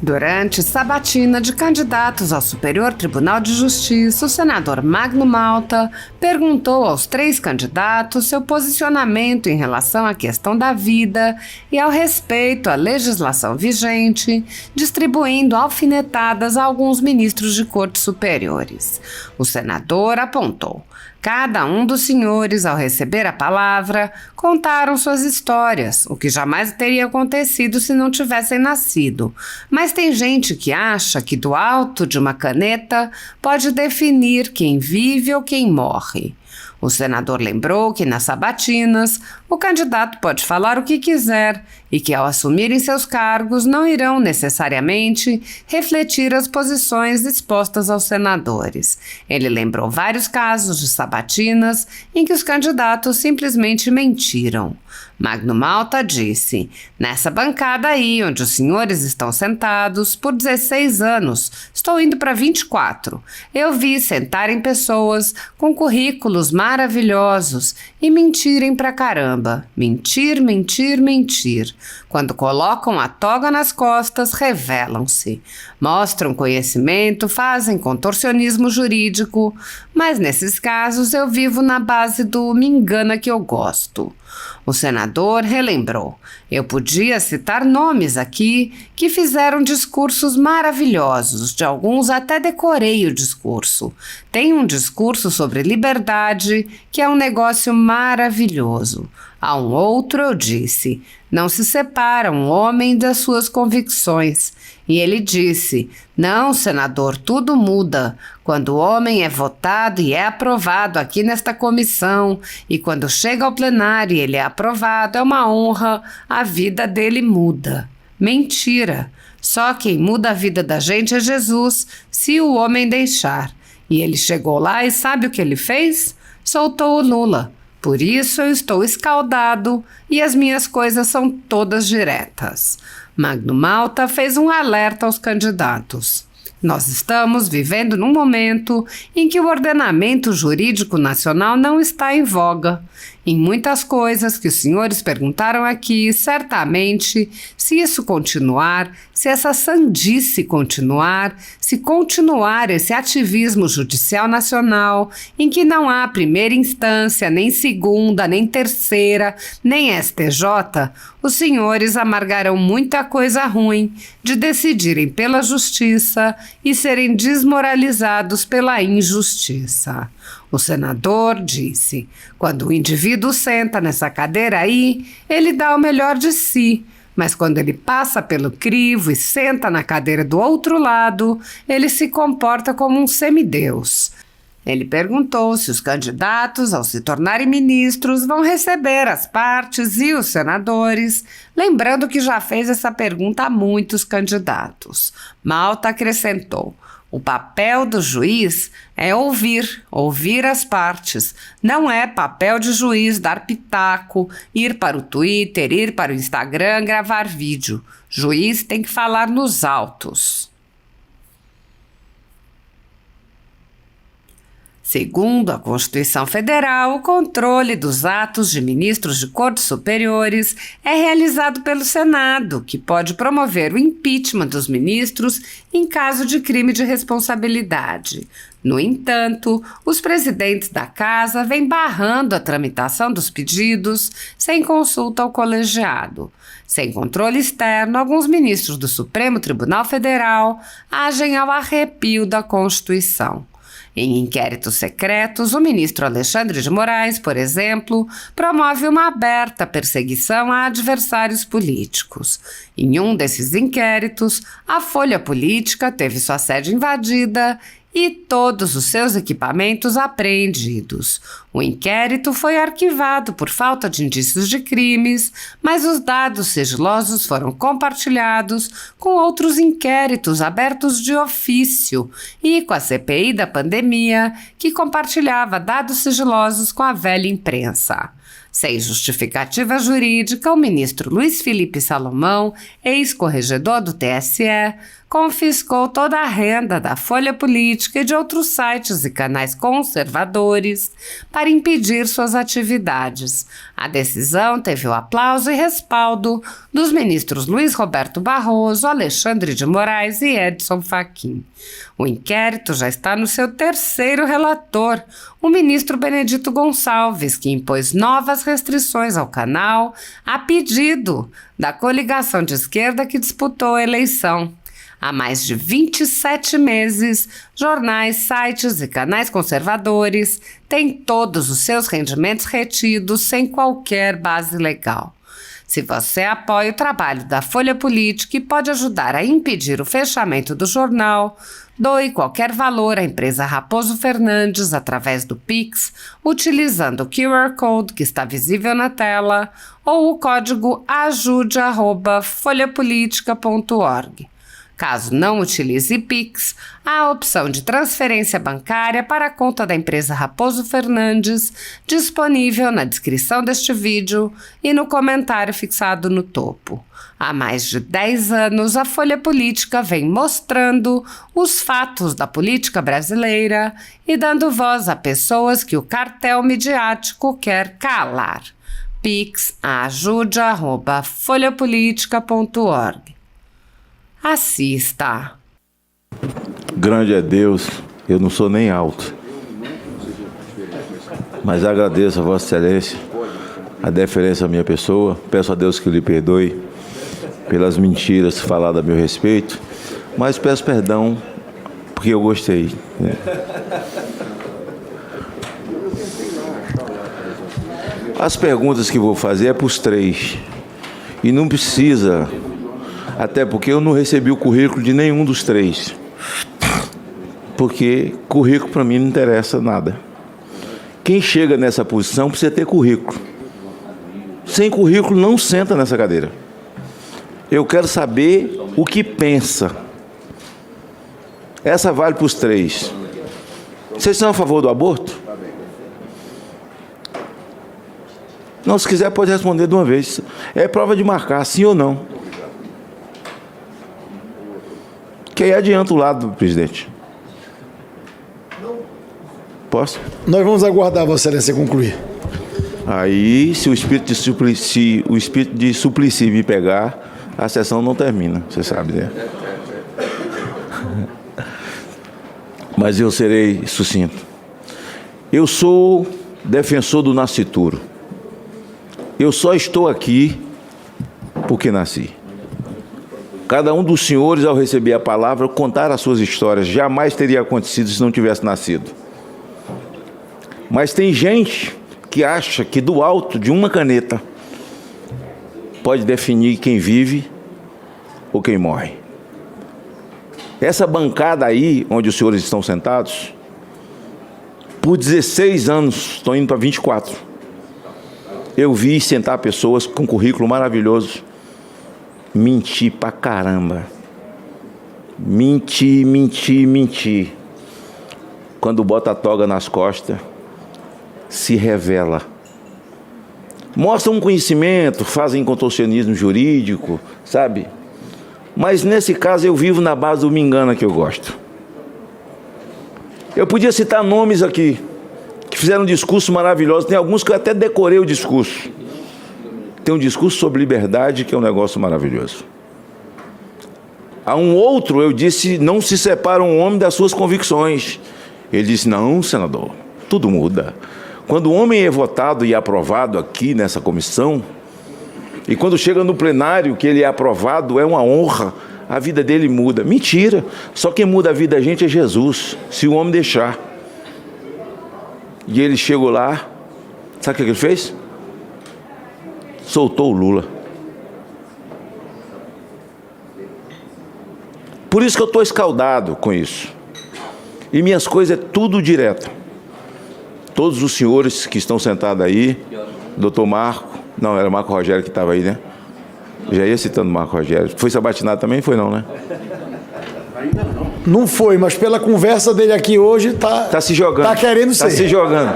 Durante sabatina de candidatos ao Superior Tribunal de Justiça, o senador Magno Malta perguntou aos 3 candidatos seu posicionamento em relação à questão da vida e ao respeito à legislação vigente, distribuindo alfinetadas a alguns ministros de cortes superiores. O senador apontou: cada um dos senhores, ao receber a palavra, contaram suas histórias, o que jamais teria acontecido se não tivessem nascido. Mas tem gente que acha que do alto de uma caneta pode definir quem vive ou quem morre. O senador lembrou que nas sabatinas o candidato pode falar o que quiser e que ao assumirem seus cargos não irão necessariamente refletir as posições expostas aos senadores. Ele lembrou vários casos de sabatinas em que os candidatos simplesmente mentiram. Magno Malta disse: nessa bancada aí onde os senhores estão sentados por 16 anos, estou indo para 24, eu vi sentarem pessoas com currículos maravilhosos e mentirem pra caramba. Mentir, mentir, mentir. Quando colocam a toga nas costas, revelam-se. Mostram conhecimento, fazem contorcionismo jurídico, mas nesses casos eu vivo na base do me engana que eu gosto. O senador relembrou: eu podia citar nomes aqui que fizeram discursos maravilhosos, de alguns até decorei o discurso. Tem um discurso sobre liberdade que é um negócio maravilhoso. A um outro eu disse: não se separa um homem das suas convicções. E ele disse: não, senador, tudo muda. Quando o homem é votado e é aprovado aqui nesta comissão, e quando chega ao plenário e ele é aprovado, é uma honra, a vida dele muda. Mentira! Só quem muda a vida da gente é Jesus, se o homem deixar. E ele chegou lá e sabe o que ele fez? Soltou o Lula. Por isso eu estou escaldado e as minhas coisas são todas diretas. Magno Malta fez um alerta aos candidatos. Nós estamos vivendo num momento em que o ordenamento jurídico nacional não está em voga. Em muitas coisas que os senhores perguntaram aqui, certamente, se isso continuar, se essa sandice continuar, se continuar esse ativismo judicial nacional, em que não há primeira instância, nem segunda, nem terceira, nem STJ, os senhores amargarão muita coisa ruim de decidirem pela justiça e serem desmoralizados pela injustiça. O senador disse: quando o indivíduo senta nessa cadeira aí, ele dá o melhor de si, mas quando ele passa pelo crivo e senta na cadeira do outro lado, ele se comporta como um semideus. Ele perguntou se os candidatos, ao se tornarem ministros, vão receber as partes e os senadores, lembrando que já fez essa pergunta a muitos candidatos. Malta acrescentou: o papel do juiz é ouvir as partes. Não é papel de juiz dar pitaco, ir para o Twitter, ir para o Instagram, gravar vídeo. Juiz tem que falar nos autos. Segundo a Constituição Federal, o controle dos atos de ministros de cortes superiores é realizado pelo Senado, que pode promover o impeachment dos ministros em caso de crime de responsabilidade. No entanto, os presidentes da Casa vêm barrando a tramitação dos pedidos sem consulta ao colegiado. Sem controle externo, alguns ministros do Supremo Tribunal Federal agem ao arrepio da Constituição. Em inquéritos secretos, o ministro Alexandre de Moraes, por exemplo, promove uma aberta perseguição a adversários políticos. Em um desses inquéritos, a Folha Política teve sua sede invadida e todos os seus equipamentos apreendidos. O inquérito foi arquivado por falta de indícios de crimes, mas os dados sigilosos foram compartilhados com outros inquéritos abertos de ofício e com a CPI da pandemia, que compartilhava dados sigilosos com a velha imprensa. Sem justificativa jurídica, o ministro Luiz Felipe Salomão, ex-corregedor do TSE, confiscou toda a renda da Folha Política e de outros sites e canais conservadores para impedir suas atividades. A decisão teve o aplauso e respaldo dos ministros Luiz Roberto Barroso, Alexandre de Moraes e Edson Fachin. O inquérito já está no seu terceiro relator, o ministro Benedito Gonçalves, que impôs novas restrições ao canal a pedido da coligação de esquerda que disputou a eleição. Há mais de 27 meses, jornais, sites e canais conservadores têm todos os seus rendimentos retidos sem qualquer base legal. Se você apoia o trabalho da Folha Política e pode ajudar a impedir o fechamento do jornal, doe qualquer valor à empresa Raposo Fernandes através do Pix, utilizando o QR Code que está visível na tela ou o código ajude@folhapolitica.org. Caso não utilize Pix, há a opção de transferência bancária para a conta da empresa Raposo Fernandes, disponível na descrição deste vídeo e no comentário fixado no topo. Há mais de 10 anos, a Folha Política vem mostrando os fatos da política brasileira e dando voz a pessoas que o cartel midiático quer calar. Pix ajude@folhapolitica.org. Assista. Grande é Deus, eu não sou nem alto, mas agradeço a Vossa Excelência a deferência à minha pessoa. Peço a Deus que lhe perdoe pelas mentiras faladas a meu respeito, mas peço perdão porque eu gostei. As perguntas que vou fazer é para os três, e não precisa, até porque eu não recebi o currículo de nenhum dos três, porque currículo para mim não interessa nada. Quem chega nessa posição precisa ter currículo. Sem currículo não senta nessa cadeira. Eu quero saber o que pensa. Essa vale para os três. Vocês são a favor do aborto? Não, se quiser pode responder de uma vez. É prova de marcar, sim ou não. Que aí adianta o lado do presidente. Posso? Nós vamos aguardar Vossa Excelência concluir. Aí, se o espírito de Suplicy me pegar, a sessão não termina, você sabe, né? Mas eu serei sucinto. Eu sou defensor do nascituro. Eu só estou aqui porque nasci. Cada um dos senhores, ao receber a palavra, contar as suas histórias. Jamais teria acontecido se não tivesse nascido. Mas tem gente que acha que do alto de uma caneta pode definir quem vive ou quem morre. Essa bancada aí, onde os senhores estão sentados, por 16 anos, estou indo para 24, eu vi sentar pessoas com currículo maravilhoso, mentir pra caramba. Mentir. Quando bota a toga nas costas, se revela. Mostram um conhecimento, fazem contorcionismo jurídico, sabe? Mas nesse caso eu vivo na base do me engana que eu gosto. Eu podia citar nomes aqui, que fizeram um discurso maravilhoso. Tem alguns que eu até decorei o discurso. Tem um discurso sobre liberdade que é um negócio maravilhoso. A um outro eu disse, não se separa um homem das suas convicções. Ele disse, não, senador, tudo muda. Quando o homem é votado e aprovado aqui nessa comissão, e quando chega no plenário que ele é aprovado, é uma honra, a vida dele muda. Mentira, só quem muda a vida da gente é Jesus, se o homem deixar. E ele chegou lá, sabe o que ele fez? Soltou o Lula. Por isso que eu estou escaldado com isso. E minhas coisas é tudo direto. Todos os senhores que estão sentados aí, doutor Marco, não, era Marco Rogério que estava aí, né? Já ia citando Marco Rogério. Foi sabatinado também? Foi não, né? Não foi, mas pela conversa dele aqui hoje, tá se jogando. Tá querendo ser. Tá se jogando.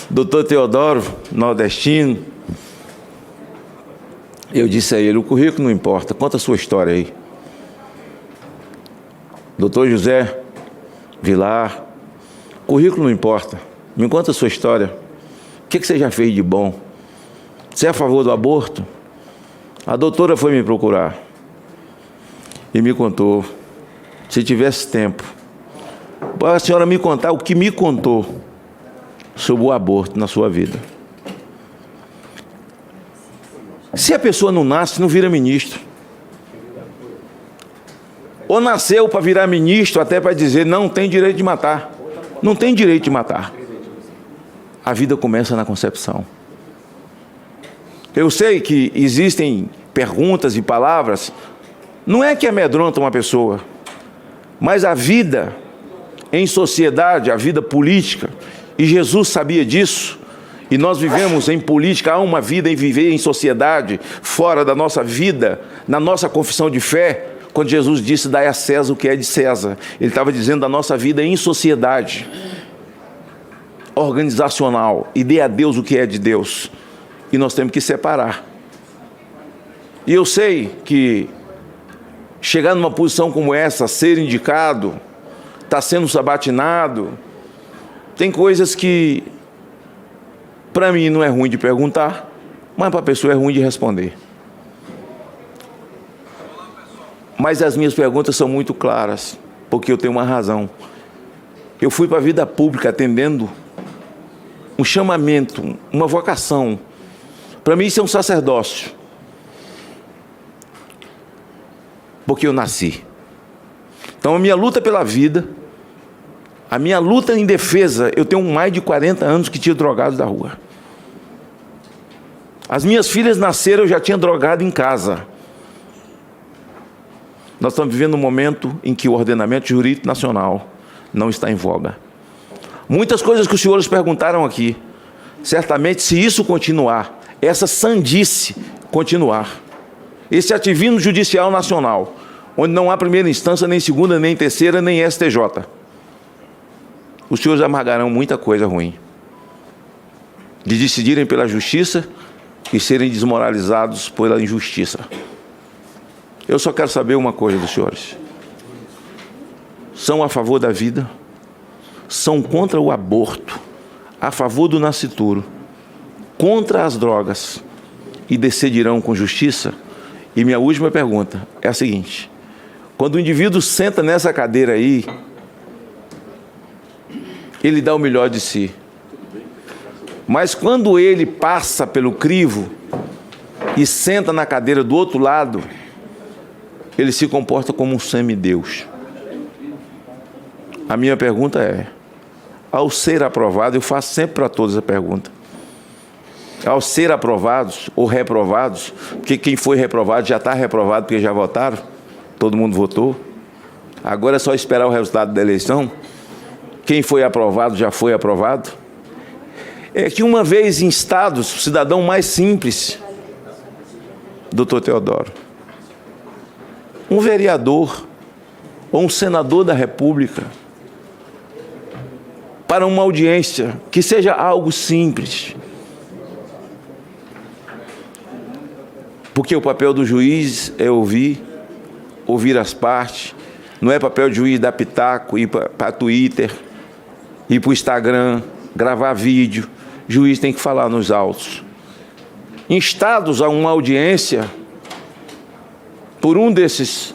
Doutor Teodoro, nordestino. Eu disse a ele: o currículo não importa, conta a sua história aí. Doutor José Vilar, currículo não importa, me conta a sua história. O que você já fez de bom? Você é a favor do aborto? A doutora foi me procurar e me contou. Se tivesse tempo, para a senhora me contar o que me contou sobre o aborto na sua vida. Se a pessoa não nasce, não vira ministro. Ou nasceu para virar ministro, até para dizer não tem direito de matar. Não tem direito de matar. A vida começa na concepção. Eu sei que existem perguntas e palavras, não é que amedrontam uma pessoa, mas a vida em sociedade, a vida política, e Jesus sabia disso, e nós vivemos em política, há uma vida em viver em sociedade, fora da nossa vida, na nossa confissão de fé, quando Jesus disse: dai a César o que é de César, ele estava dizendo da nossa vida em sociedade, organizacional, e dê a Deus o que é de Deus, e nós temos que separar. E eu sei que chegar numa posição como essa, ser indicado, estar sendo sabatinado, tem coisas que para mim não é ruim de perguntar, mas para a pessoa é ruim de responder. Mas as minhas perguntas são muito claras, porque eu tenho uma razão. Eu fui para a vida pública atendendo um chamamento, uma vocação. Para mim isso é um sacerdócio. Porque eu nasci. Então a minha luta pela vida, a minha luta em defesa, eu tenho mais de 40 anos que tinha drogados da rua. As minhas filhas nasceram, eu já tinha drogado em casa. Nós estamos vivendo um momento em que o ordenamento jurídico nacional não está em voga. Muitas coisas que os senhores perguntaram aqui, certamente se isso continuar, essa sandice continuar, esse ativismo judicial nacional, onde não há primeira instância, nem segunda, nem terceira, nem STJ, os senhores amargarão muita coisa ruim, de decidirem pela justiça e serem desmoralizados pela injustiça. Eu só quero saber uma coisa dos senhores: são a favor da vida, são contra o aborto, a favor do nascituro, contra as drogas, e decidirão com justiça? E minha última pergunta é a seguinte: quando o indivíduo senta nessa cadeira aí, ele dá o melhor de si, mas quando ele passa pelo crivo e senta na cadeira do outro lado, ele se comporta como um semideus. A minha pergunta é: ao ser aprovado, eu faço sempre para todos a pergunta, ao ser aprovados ou reprovados, porque quem foi reprovado já está reprovado, porque já votaram, todo mundo votou, agora é só esperar o resultado da eleição. Quem foi aprovado já foi aprovado. É que uma vez instados, o cidadão mais simples, doutor Teodoro, um vereador ou um senador da República, para uma audiência que seja algo simples, porque o papel do juiz é ouvir as partes, não é papel de juiz dar pitaco, ir para Twitter, ir para o Instagram, gravar vídeo. Juiz tem que falar nos autos. Instados a uma audiência por um desses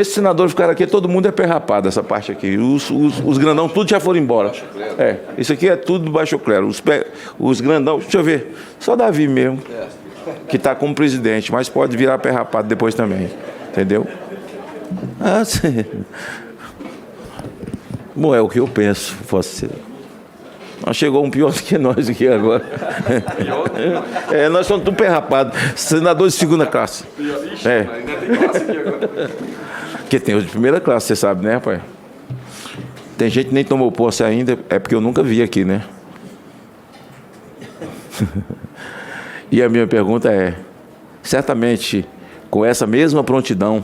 senadores ficaram aqui, todo mundo é pé rapado, essa parte aqui. Os grandão, tudo já foram embora. Isso aqui é tudo do baixo clero. Os grandão, deixa eu ver, só Davi mesmo, que está como presidente, mas pode virar pé rapado depois também, entendeu? Bom, é o que eu penso, posso ser. Nós chegou um pior do que nós aqui agora. Nós somos tudo pé rapado, senadores de segunda classe. Ainda tem classe aqui agora. Porque tem os de primeira classe, você sabe, né, rapaz? Tem gente que nem tomou posse ainda, é porque eu nunca vi aqui, né? E a minha pergunta é: certamente, com essa mesma prontidão,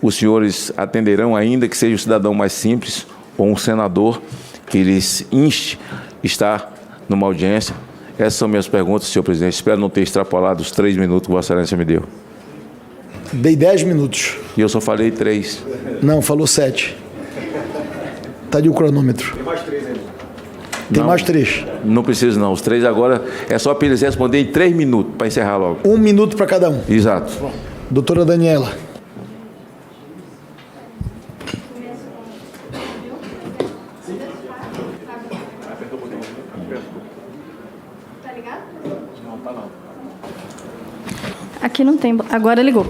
os senhores atenderão, ainda que seja um cidadão mais simples, ou um senador, que lhes inste estar numa audiência, Essas são minhas perguntas, senhor presidente. Espero não ter extrapolado os 3 minutos que Vossa Excelência me deu. Dei 10 minutos. E eu só falei 3. Não, falou 7. Tá ali o cronômetro. Tem mais 3 ainda. Tem mais 3. Não preciso não. Os 3 agora é só para eles responderem em 3 minutos, para encerrar logo. 1 minuto para cada um. Exato. Doutora Daniela. Aqui não tem. Agora ligou.